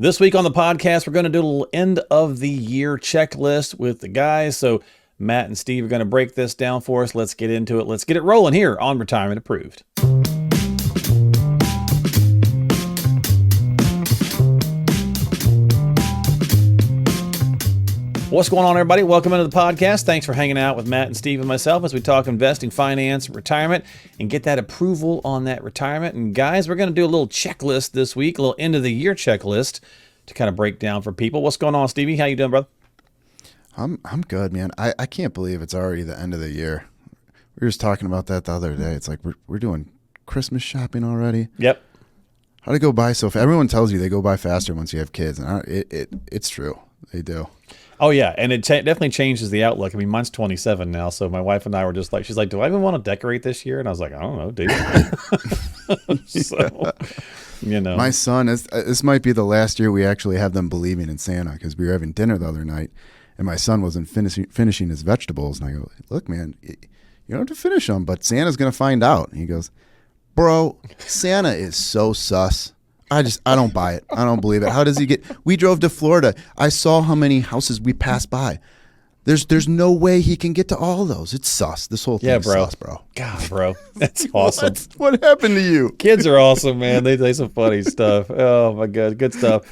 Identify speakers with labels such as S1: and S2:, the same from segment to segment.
S1: This week on the podcast, we're going to do a little end of the year checklist with the guys. So Matt and Steve are going to break this down for us. Let's get into it. Let's get it rolling here on Retirement Approved. What's going on, everybody? Welcome into the podcast. Thanks for hanging out with Matt and Steve and myself as we talk investing, finance, retirement, and get that approval on that retirement. And guys, we're going to do a little checklist this week, a little end of the year checklist to kind of break down for people. What's going on, Stevie? How you doing, brother?
S2: I'm good, man. I can't believe it's already the end of the year. We were just talking about that the other day. It's like we're doing Christmas shopping already.
S1: Yep.
S2: How to go by so fast? Everyone tells you they go by faster once you have kids, and it's true. They do.
S1: Oh, yeah, and it definitely changes the outlook. I mean, mine's 27 now, so my wife and I were just like, she's like, do I even want to decorate this year? And I was like, I don't know, dude. So, you know.
S2: My son, this might be the last year we actually have them believing in Santa, because we were having dinner the other night, and my son wasn't finishing his vegetables, and I go, look, man, you don't have to finish them, but Santa's going to find out. And he goes, bro, Santa is so sus. I don't buy it. I don't believe it. How does he get? We drove to Florida. I saw how many houses we passed by. There's no way he can get to all those. It's sus. This whole thing is sus, bro.
S1: God, bro. That's awesome.
S2: What happened to you?
S1: Kids are awesome, man. They say some funny stuff. Oh, my God. Good stuff.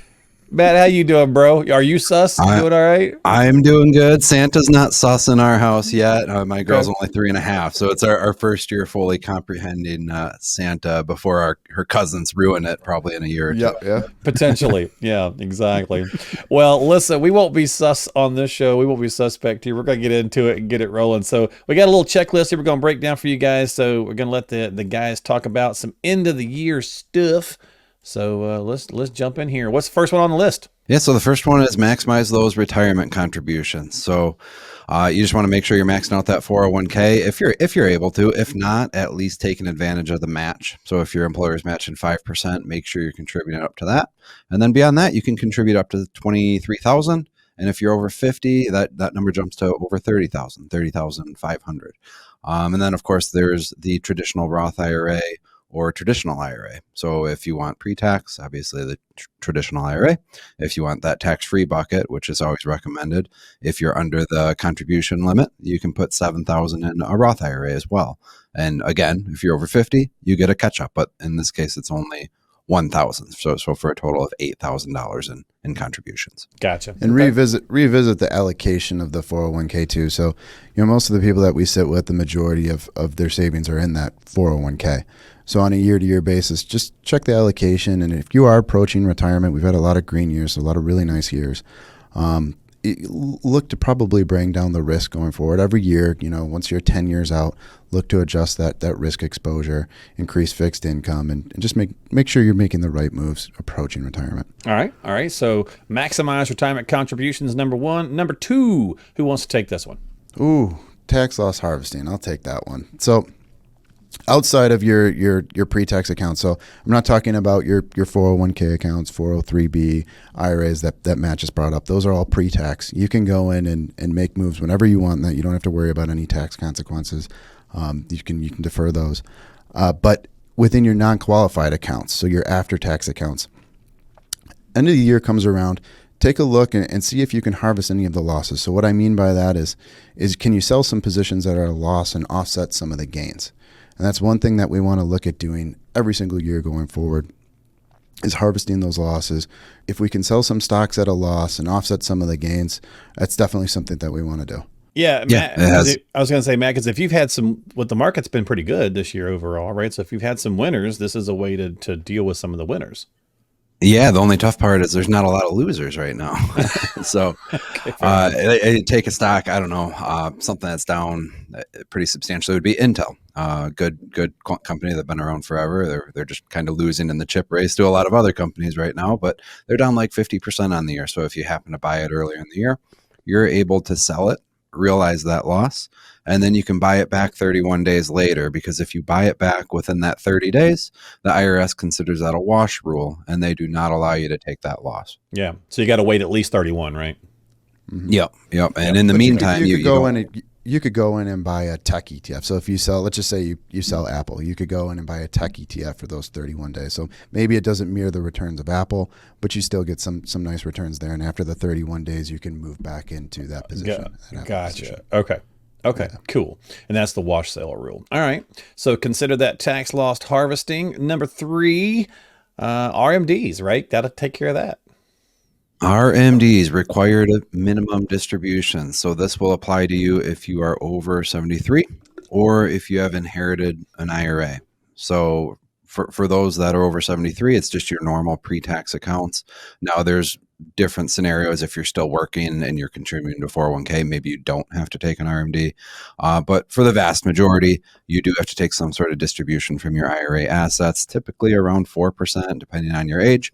S1: Matt, how you doing, bro? Are you sus? You doing all right?
S3: I'm doing good. Santa's not sus in our house yet. My girl's only 3.5, so it's our first year fully comprehending Santa before her cousins ruin it probably in a year or two.
S2: Yeah.
S1: Potentially. Yeah, exactly. Well, listen, we won't be sus on this show. We won't be suspect here. We're going to get into it and get it rolling. So we got a little checklist here we're going to break down for you guys. So we're going to let the guys talk about some end of the year stuff. So let's jump in here. What's the first one on the list?
S3: Yeah, so the first one is maximize those retirement contributions. So you just want to make sure you're maxing out that 401k if you're able to. If not, at least taking advantage of the match. So if your employer is matching 5%, make sure you're contributing up to that. And then beyond that, you can contribute up to $23,000. And if you're over 50, that number jumps to over 30,000, 30,500. And then of course there's the traditional Roth IRA or traditional IRA. So if you want pre-tax, obviously the traditional IRA. If you want that tax-free bucket, which is always recommended, if you're under the contribution limit, you can put $7,000 in a Roth IRA as well. And again, if you're over 50, you get a catch-up. But in this case, it's only $1,000. So for a total of $8,000 in contributions.
S1: Gotcha.
S2: And revisit the allocation of the 401k too. So, most of the people that we sit with, the majority of their savings are in that 401k. So on a year-to-year basis, just check the allocation. And if you are approaching retirement, we've had a lot of green years, a lot of really nice years. Look to probably bring down the risk going forward every year. Once you're 10 years out, look to adjust that risk exposure, increase fixed income, and just make sure you're making the right moves approaching retirement.
S1: All right. So maximize retirement contributions, number one. Number two, who wants to take this one?
S2: Ooh, tax loss harvesting. I'll take that one. So outside of your pre-tax accounts, so I'm not talking about your 401k accounts, 403b, IRAs that Matt just brought up. Those are all pre-tax. You can go in and make moves whenever you want that. You don't have to worry about any tax consequences. You can defer those. But within your non-qualified accounts, so your after-tax accounts, end of the year comes around, take a look and see if you can harvest any of the losses. So what I mean by that is can you sell some positions that are a loss and offset some of the gains? And that's one thing that we want to look at doing every single year going forward, is harvesting those losses. If we can sell some stocks at a loss and offset some of the gains, that's definitely something that we want to do.
S1: Yeah, Matt, I was going to say, Matt, because if you've had the market's been pretty good this year overall, right? So if you've had some winners, this is a way to deal with some of the winners.
S3: Yeah, the only tough part is there's not a lot of losers right now. So take a stock, I don't know, something that's down pretty substantially would be Intel. Good company that's been around forever. They're just kind of losing in the chip race to a lot of other companies right now, but they're down like 50% on the year. So if you happen to buy it earlier in the year, you're able to sell it, realize that loss, and then you can buy it back 31 days later, because if you buy it back within that 30 days, the IRS considers that a wash rule, and they do not allow you to take that loss.
S1: Yeah. So you got to wait at least 31, right?
S3: Mm-hmm. Yep. And in the meantime,
S2: you could go in you could go in and buy a tech ETF. So if you sell, let's just say you sell Apple, you could go in and buy a tech ETF for those 31 days. So maybe it doesn't mirror the returns of Apple, but you still get some nice returns there. And after the 31 days, you can move back into that position.
S1: Gotcha. Okay. Okay, cool. And that's the wash sale rule. All right. So consider that tax loss harvesting. Number 3, RMDs, right? Got to take care of that.
S3: RMDs, required minimum distribution. So this will apply to you if you are over 73 or if you have inherited an IRA. So for those that are over 73, it's just your normal pre-tax accounts. Now there's different scenarios. If you're still working and you're contributing to 401k, maybe you don't have to take an RMD. But for the vast majority, you do have to take some sort of distribution from your IRA assets, typically around 4%, depending on your age.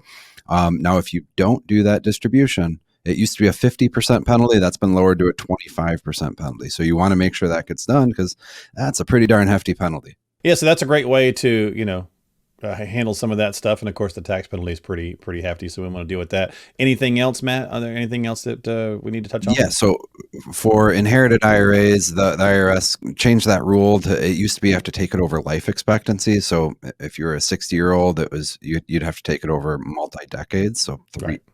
S3: Now, if you don't do that distribution, it used to be a 50% penalty. That's been lowered to a 25% penalty. So you want to make sure that gets done because that's a pretty darn hefty penalty.
S1: Yeah, so that's a great way to, handle some of that stuff. And of course, the tax penalty is pretty hefty. So we want to deal with that. Anything else, Matt? Are there anything else that we need to touch on?
S3: Yeah. So for inherited IRAs, the IRS changed that rule to, it used to be you have to take it over life expectancy. So if you're a 60-year-old, you'd have to take it over multi-decades. So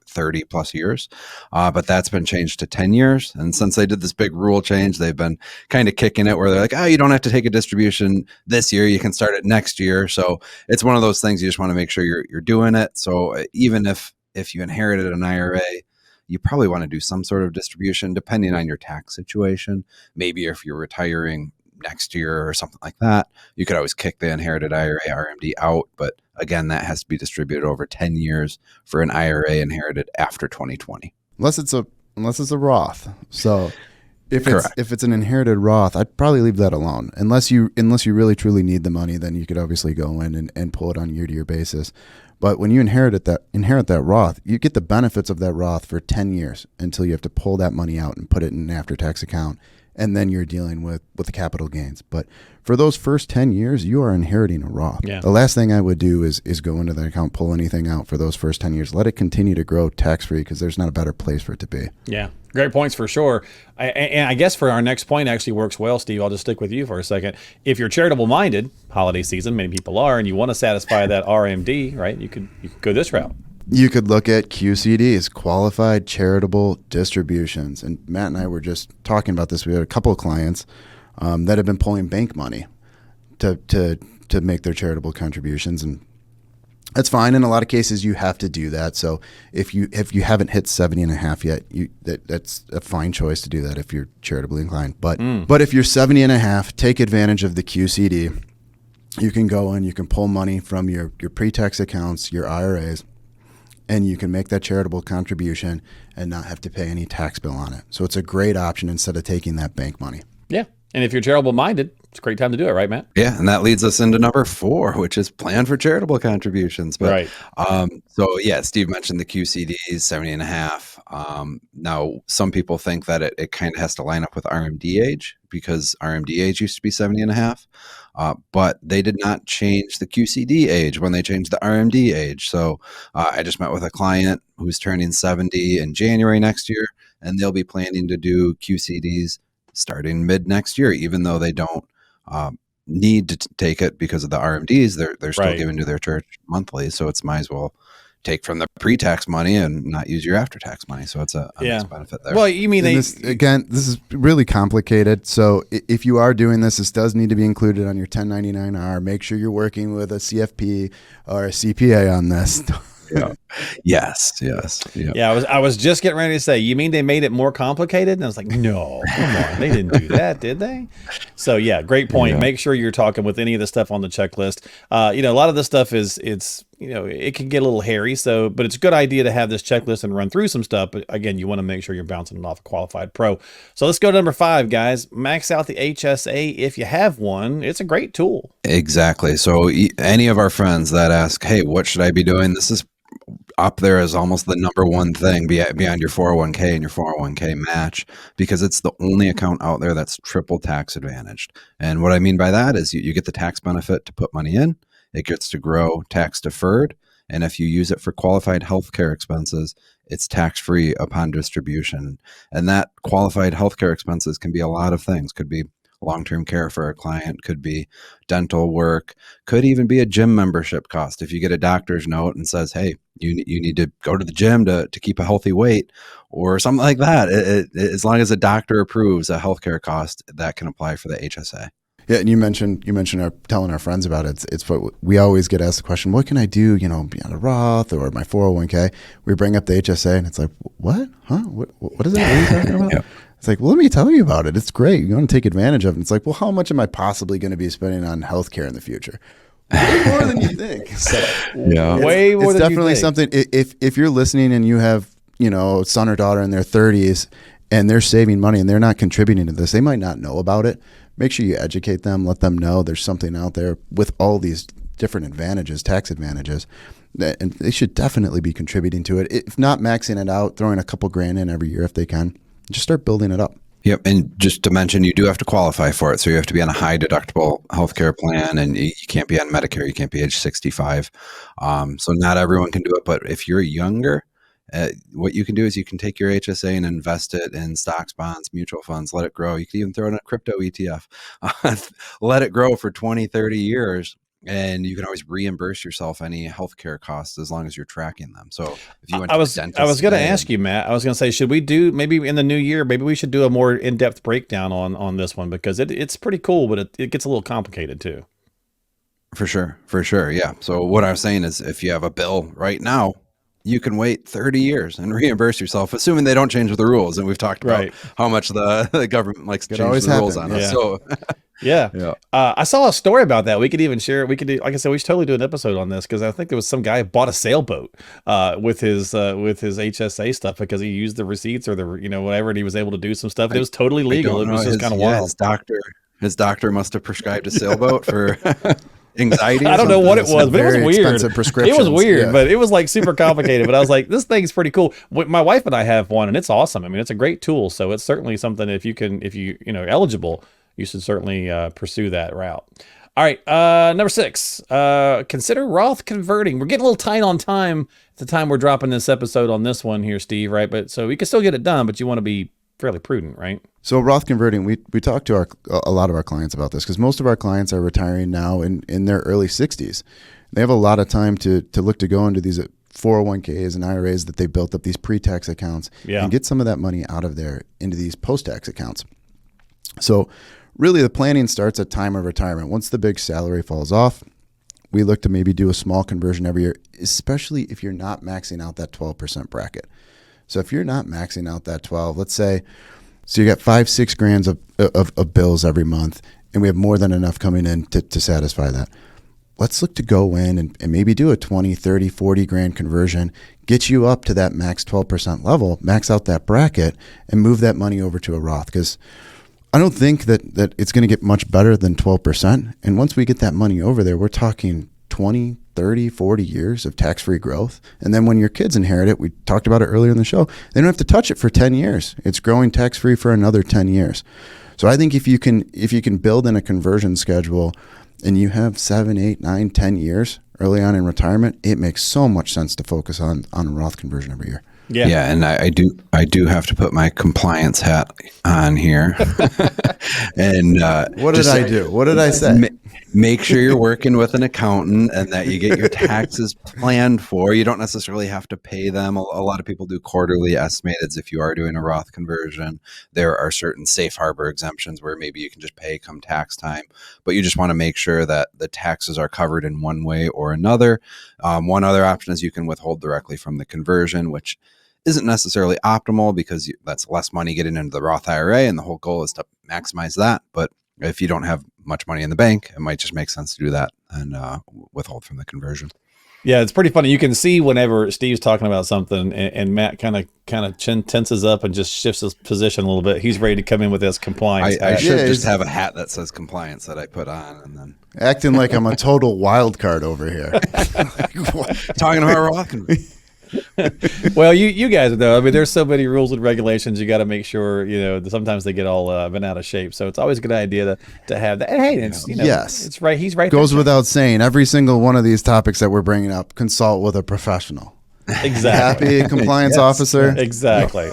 S3: 30 plus years. But that's been changed to 10 years. And since they did this big rule change, they've been kind of kicking it where they're like, you don't have to take a distribution this year. You can start it next year. So it's one of those things you just want to make sure you're doing it. So even if you inherited an IRA, you probably want to do some sort of distribution depending on your tax situation. Maybe if you're retiring next year or something like that, you could always kick the inherited IRA RMD out. But again, that has to be distributed over 10 years for an IRA inherited after 2020.
S2: Unless it's a Roth. So if it's an inherited Roth, I'd probably leave that alone. Unless you really truly need the money, then you could obviously go in and pull it on a year-to-year basis. But when you inherit that Roth, you get the benefits of that Roth for 10 years until you have to pull that money out and put it in an after-tax account. And then you're dealing with the capital gains. But for those first 10 years, you are inheriting a Roth. Yeah. The last thing I would do is go into that account, pull anything out for those first 10 years. Let it continue to grow tax-free because there's not a better place for it to be.
S1: Yeah, great points for sure. And I guess for our next point actually works well, Steve. I'll just stick with you for a second. If you're charitable-minded, holiday season, many people are, and you want to satisfy that RMD, right, you could go this route.
S2: You could look at QCDs, qualified charitable distributions. And Matt and I were just talking about this. We had a couple of clients that have been pulling bank money to make their charitable contributions. And that's fine. In a lot of cases, you have to do that. So if you haven't hit 70 and a half yet, that's a fine choice to do that if you're charitably inclined. But if you're 70 and a half, take advantage of the QCD. You can go in, you can pull money from your pre-tax accounts, your IRAs, and you can make that charitable contribution and not have to pay any tax bill on it. So it's a great option instead of taking that bank money.
S1: Yeah. And if you're charitable minded, it's a great time to do it, right, Matt?
S3: Yeah. And that leads us into number 4, which is plan for charitable contributions. But, so yeah, Steve mentioned the QCDs, 70 and a half. Now, some people think that it kind of has to line up with RMD age because RMD age used to be 70 and a half. But they did not change the QCD age when they changed the RMD age. So I just met with a client who's turning 70 in January next year, and they'll be planning to do QCDs starting mid next year, even though they don't need to take it because of the RMDs. They're still giving to their church monthly. So it's might as well take from the pre-tax money and not use your after-tax money. So it's a nice benefit there.
S1: Well, you mean
S2: this is really complicated. So if you are doing this does need to be included on your 1099-R. Make sure you're working with a CFP or a CPA on this.
S3: Yeah. Yes.
S1: Yeah. I was just getting ready to say, you mean they made it more complicated? And I was like, no, come on. They didn't do that, did they? So yeah, great point. Yeah. Make sure you're talking with any of the stuff on the checklist. A lot of this stuff it can get a little hairy. So, but it's a good idea to have this checklist and run through some stuff. But again, you want to make sure you're bouncing it off a qualified pro. So let's go to number 5, guys. Max out the HSA if you have one. It's a great tool.
S3: Exactly. So any of our friends that ask, hey, what should I be doing? This is up there as almost the number one thing beyond your 401k and your 401k match, because it's the only account out there that's triple tax advantaged. And what I mean by that is you get the tax benefit to put money in. It gets to grow tax deferred, And if you use it for qualified healthcare expenses, it's tax-free upon distribution. And that qualified healthcare expenses can be a lot of things. Could be long-term care for a client, could be dental work, could even be a gym membership cost. If you get a doctor's note and says, hey, you need to go to the gym to keep a healthy weight or something like that, as long as a doctor approves a healthcare cost, that can apply for the HSA.
S2: Yeah, and you mentioned telling our friends about it. It's what we always get asked the question, what can I do, beyond a Roth or my 401k? We bring up the HSA and it's like, what? Huh? What is that? What are you talking about? Yeah. It's like, well, let me tell you about it. It's great. You want to take advantage of it. It's like, well, how much am I possibly going to be spending on healthcare in the future? Way more than you think. So,
S1: way more
S2: it's
S1: than
S2: definitely
S1: you think.
S2: something. If you're listening and you have, a son or daughter in their 30s and they're saving money and they're not contributing to this, they might not know about it. Make sure you educate them, let them know there's something out there with all these different advantages, tax advantages, and they should definitely be contributing to it. If not maxing it out, throwing a couple grand in every year if they can, just start building it up.
S3: Yep. And just to mention, you do have to qualify for it. So you have to be on a high deductible healthcare plan, and you can't be on Medicare. You can't be age 65. So not everyone can do it. But if you're younger, what you can do is you can take your HSA and invest it in stocks, bonds, mutual funds, let it grow. You can even throw it in a crypto ETF, let it grow for 20, 30 years. And you can always reimburse yourself any healthcare costs as long as you're tracking them. So if you went to the dentist,
S1: I was going to ask you, Matt, I was going to say, should we do maybe in the new year, maybe we should do a more in-depth breakdown on this one, because it's pretty cool, but it gets a little complicated too.
S3: For sure. Yeah. So what I was saying is, if you have a bill right now, you can wait 30 years and reimburse yourself, assuming they don't change the rules. And we've talked about how much the government likes to change the rules on us. So
S1: yeah. I saw a story about that. We could even share. We could do, like I said, we should totally do an episode on this, because I think there was some guy who bought a sailboat with his HSA stuff because he used the receipts or the whatever, and he was able to do some stuff. It was totally legal. It was just kind of wild.
S3: His doctor must have prescribed a sailboat for anxiety.
S1: I don't know what it was, but it was weird. It was weird, but it was like super complicated. But I was like, this thing's pretty cool. My wife and I have one, and it's awesome. I mean, it's a great tool. So it's certainly something, if you eligible, you should certainly pursue that route. All right, number 6. Consider Roth converting. We're getting a little tight on time at the time we're dropping this episode on this one here, Steve. Right, but so we can still get it done, but you want to be fairly prudent, right?
S2: So Roth converting, we talk to a lot of our clients about this, because most of our clients are retiring now in their early 60s. They have a lot of time to look to go into these 401ks and IRAs that they built up, these pre-tax accounts, and get some of that money out of there into these post-tax accounts. So really the planning starts at time of retirement. Once the big salary falls off, we look to maybe do a small conversion every year, especially if you're not maxing out that 12% bracket. So if you're not maxing out that 12, let's say, so you got 5-6 grand of bills every month, and we have more than enough coming in to satisfy that. Let's look to go in and maybe do a 20, 30, 40 grand conversion, get you up to that max 12% level, max out that bracket, and move that money over to a Roth. Because I don't think that it's going to get much better than 12%. And once we get that money over there, we're talking 20, 30, 40 years of tax-free growth. And then when your kids inherit it, we talked about it earlier in the show, they don't have to touch it for 10 years. It's growing tax-free for another 10 years. So I think if you can build in a conversion schedule and you have 7, 8, 9, 10 years early on in retirement, it makes so much sense to focus on a Roth conversion every year.
S3: Yeah, and I do have to put my compliance hat on here. And
S2: what did I do? What did I say?
S3: Make sure you're working with an accountant and that you get your taxes planned for. You don't necessarily have to pay them. A lot of people do quarterly estimates if you are doing a Roth conversion. There are certain safe harbor exemptions where maybe you can just pay come tax time, but you just want to make sure that the taxes are covered in one way or another. One other option is you can withhold directly from the conversion, which isn't necessarily optimal because that's less money getting into the Roth IRA, and the whole goal is to maximize that. But if you don't have much money in the bank, it might just make sense to do that and withhold from the conversion.
S1: Yeah, it's pretty funny. You can see whenever Steve's talking about something and Matt kind of tenses up and just shifts his position a little bit. He's ready to come in with his compliance.
S3: I should just have a hat that says compliance that I put on, and then
S2: acting like I'm a total wild card over here.
S3: Talking about Roth.
S1: Well, you guys know. I mean, there's so many rules and regulations. You got to make sure, sometimes they get all bent out of shape. So it's always a good idea to have that. And hey, it's
S2: Yes.
S1: it's right. He's right.
S2: Goes
S1: there.
S2: without saying, every single one of these topics that we're bringing up, consult with a professional.
S1: Exactly.
S2: Happy compliance
S3: Yes.
S2: officer.
S1: Exactly.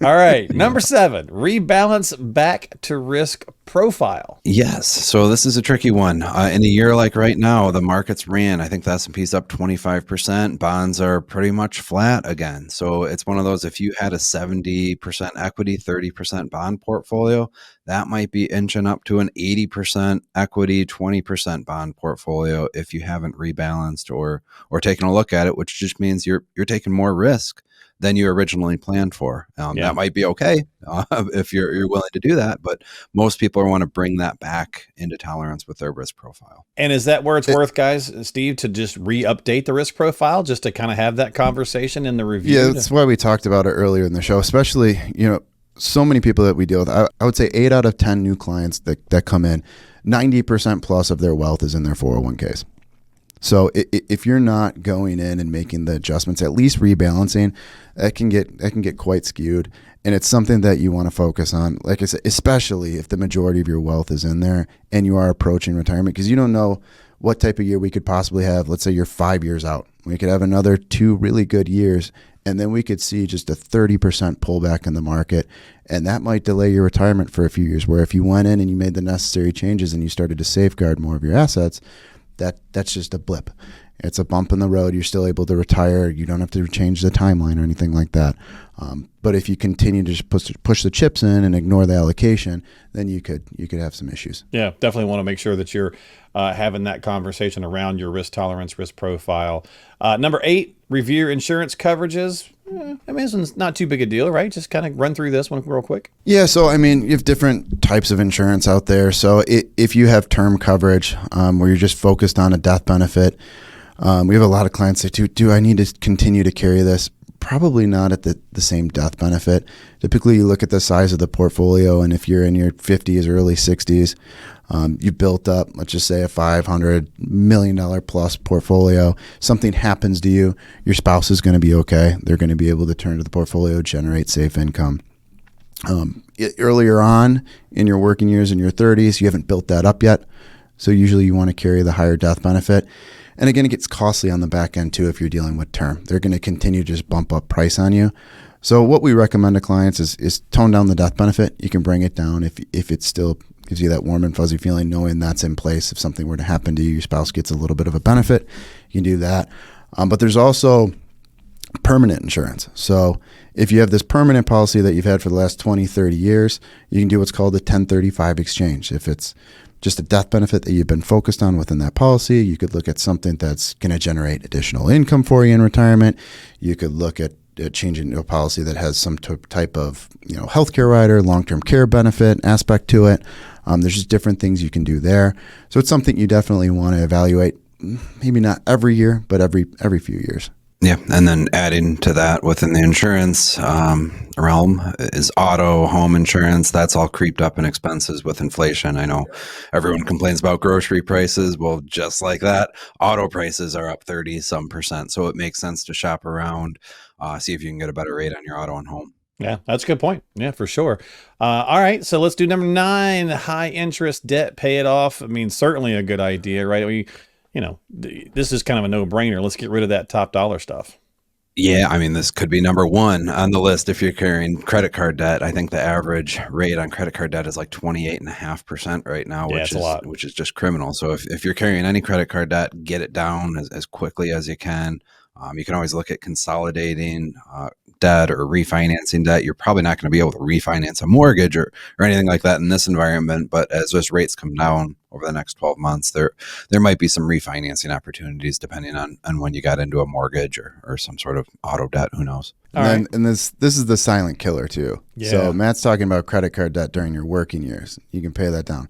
S1: All right. Number 7, rebalance back to risk profile.
S3: Yes. So this is a tricky one. In a year like right now, the markets ran. I think the S&P's up 25%. Bonds are pretty much flat again. So it's one of those, if you had a 70% equity, 30% bond portfolio, that might be inching up to an 80% equity, 20% bond portfolio if you haven't rebalanced or taken a look at it, which just means you're taking more risk than you originally planned for. That might be okay if you're willing to do that, but most people want to bring that back into tolerance with their risk profile.
S1: And is that where it's worth, guys, Steve, to just re-update the risk profile, just to kind of have that conversation in the review?
S2: Yeah, that's why we talked about it earlier in the show, especially, so many people that we deal with. I would say 8 out of 10 new clients that come in, 90% plus of their wealth is in their 401ks. So if you're not going in and making the adjustments, at least rebalancing, that can get quite skewed. And it's something that you want to focus on. Like I said, especially if the majority of your wealth is in there and you are approaching retirement, because you don't know what type of year we could possibly have. Let's say you're 5 years out. We could have another 2 really good years, and then we could see just a 30% pullback in the market. And that might delay your retirement for a few years, where if you went in and you made the necessary changes and you started to safeguard more of your assets, that's just a blip. It's a bump in the road. You're still able to retire. You don't have to change the timeline or anything like that. But if you continue to just push the chips in and ignore the allocation, then you could have some issues.
S1: Yeah, definitely want to make sure that you're having that conversation around your risk tolerance, risk profile. Number 8, review your insurance coverages. I mean, this one's not too big a deal, right? Just kind of run through this one real quick.
S2: Yeah, so I mean, you have different types of insurance out there. So if you have term coverage where you're just focused on a death benefit, we have a lot of clients say, do I need to continue to carry this? Probably not at the same death benefit. Typically, you look at the size of the portfolio, and if you're in your 50s, early 60s, you built up, let's just say, a $500 million plus portfolio. Something happens to you, your spouse is going to be okay. They're going to be able to turn to the portfolio, generate safe income. Earlier on in your working years, in your 30s, you haven't built that up yet. So usually you want to carry the higher death benefit. And again, it gets costly on the back end too if you're dealing with term. They're going to continue to just bump up price on you. So what we recommend to clients is tone down the death benefit. You can bring it down if it still gives you that warm and fuzzy feeling, knowing that's in place. If something were to happen to you, your spouse gets a little bit of a benefit. You can do that. But there's also permanent insurance. So if you have this permanent policy that you've had for the last 20, 30 years, you can do what's called a 1035 exchange. If it's just a death benefit that you've been focused on within that policy, you could look at something that's going to generate additional income for you in retirement. You could look at changing to a policy that has some type of healthcare rider, long-term care benefit aspect to it. There's just different things you can do there. So it's something you definitely want to evaluate, maybe not every year, but every few years.
S3: Yeah, and then adding to that within the insurance realm is auto, home insurance. That's all creeped up in expenses with inflation. I know everyone complains about grocery prices. Well, just like that, auto prices are up 30-some%. So it makes sense to shop around, see if you can get a better rate on your auto and home.
S1: Yeah, that's a good point. Yeah, for sure. All right, so let's do number 9, high interest debt, pay it off. I mean, certainly a good idea, right? This is kind of a no-brainer. Let's get rid of that top dollar stuff.
S3: Yeah, I mean, this could be number 1 on the list if you're carrying credit card debt. I think the average rate on credit card debt is like 28.5% right now, which is just criminal. So if you're carrying any credit card debt, get it down as quickly as you can. You can always look at consolidating debt or refinancing debt. You're probably not going to be able to refinance a mortgage or anything like that in this environment. But as those rates come down over the next 12 months, there might be some refinancing opportunities depending on when you got into a mortgage or some sort of auto debt. Who knows?
S2: And this is the silent killer too.
S1: Yeah.
S2: So Matt's talking about credit card debt during your working years. You can pay that down.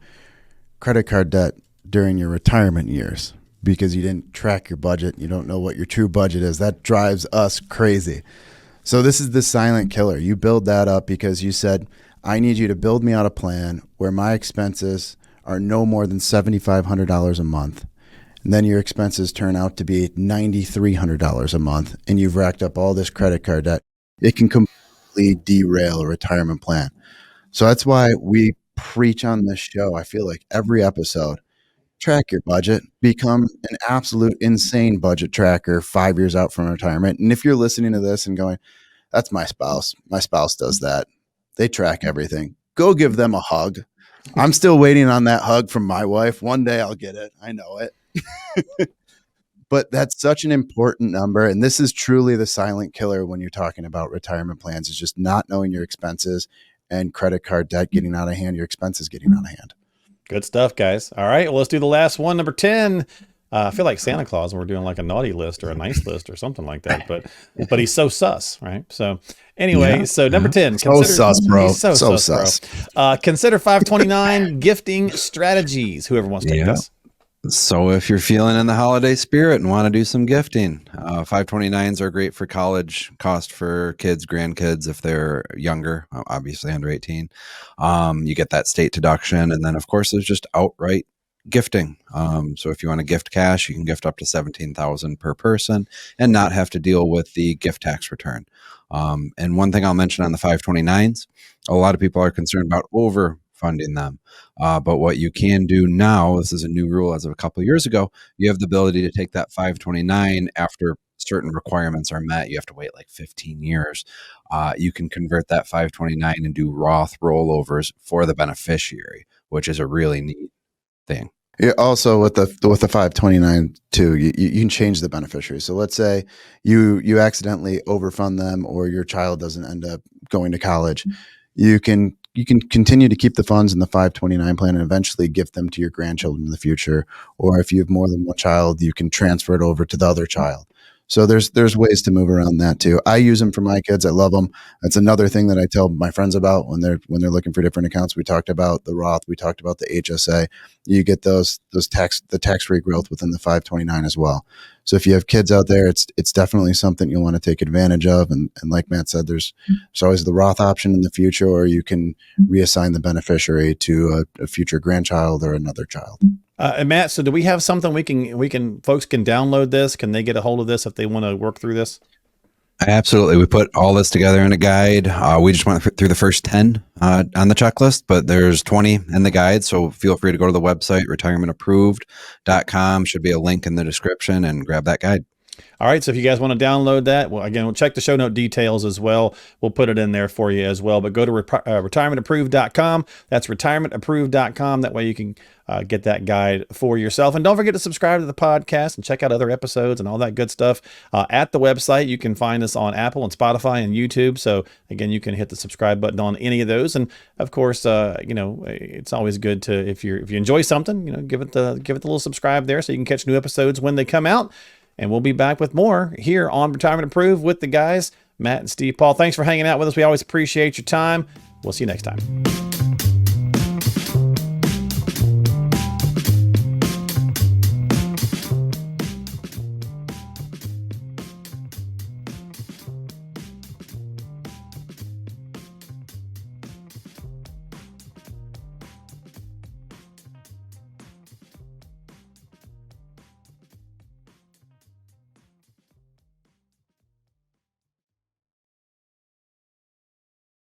S2: Credit card debt during your retirement years, because you didn't track your budget. You don't know what your true budget is. That drives us crazy. So this is the silent killer. You build that up because you said, I need you to build me out a plan where my expenses are no more than $7,500 a month. and then your expenses turn out to be $9,300 a month, and you've racked up all this credit card debt, it can completely derail a retirement plan. So that's why we preach on this show. I feel like every episode, track your budget, become an absolute insane budget tracker 5 years out from retirement. And if you're listening to this and going, that's my spouse does that, they track everything, go give them a hug. I'm still waiting on that hug from my wife. One day I'll get it. I know it. But that's such an important number. And this is truly the silent killer when you're talking about retirement plans, is just not knowing your expenses and credit card debt getting out of hand, your expenses getting out of hand.
S1: Good stuff, guys. All right, well, let's do the last one, number 10. I feel like Santa Claus when we're doing like a naughty list or a nice list or something like that, but he's so sus, right? So anyway, so number 10.
S2: So sus, bro.
S1: He's so sus. Bro. Consider 529 gifting strategies. Whoever wants to take this.
S3: So if you're feeling in the holiday spirit and want to do some gifting, 529s are great for college cost for kids, grandkids, if they're younger, obviously under 18. You get that state deduction. And then, of course, there's just outright gifting. So if you want to gift cash, you can gift up to $17,000 per person and not have to deal with the gift tax return. And one thing I'll mention on the 529s, a lot of people are concerned about overfunding them. But what you can do now, this is a new rule as of a couple of years ago, you have the ability to take that 529 after certain requirements are met. You have to wait like 15 years. You can convert that 529 and do Roth rollovers for the beneficiary, which is a really neat thing.
S2: Yeah, also with the 529 too, you can change the beneficiary. So let's say you accidentally overfund them, or your child doesn't end up going to college. You can continue to keep the funds in the 529 plan and eventually gift them to your grandchildren in the future. Or if you have more than one child, you can transfer it over to the other child. So there's ways to move around that too. I use them for my kids. I love them. That's another thing that I tell my friends about when they're looking for different accounts. We talked about the Roth. We talked about the HSA. You get the tax-free growth within the 529 as well. So if you have kids out there, it's definitely something you'll want to take advantage of. And like Matt said, there's always the Roth option in the future, or you can reassign the beneficiary to a future grandchild or another child.
S1: And Matt, so do we have something folks can download this? Can they get a hold of this if they want to work through this?
S3: Absolutely. We put all this together in a guide. We just went through the first 10 on the checklist, but there's 20 in the guide. So feel free to go to the website, retirementapproved.com. Should be a link in the description, and grab that guide.
S1: All right. So if you guys want to download that, well, again, we'll check the show note details as well. We'll put it in there for you as well. But go to retirementapproved.com. That's retirementapproved.com. That way you can get that guide for yourself. And don't forget to subscribe to the podcast and check out other episodes and all that good stuff at the website. You can find us on Apple and Spotify and YouTube. So again, you can hit the subscribe button on any of those. And of course, it's always good to, if you enjoy something, give it the little subscribe there so you can catch new episodes when they come out. And we'll be back with more here on Retirement Approved with the guys, Matt and Steve Paul. Thanks for hanging out with us. We always appreciate your time. We'll see you next time.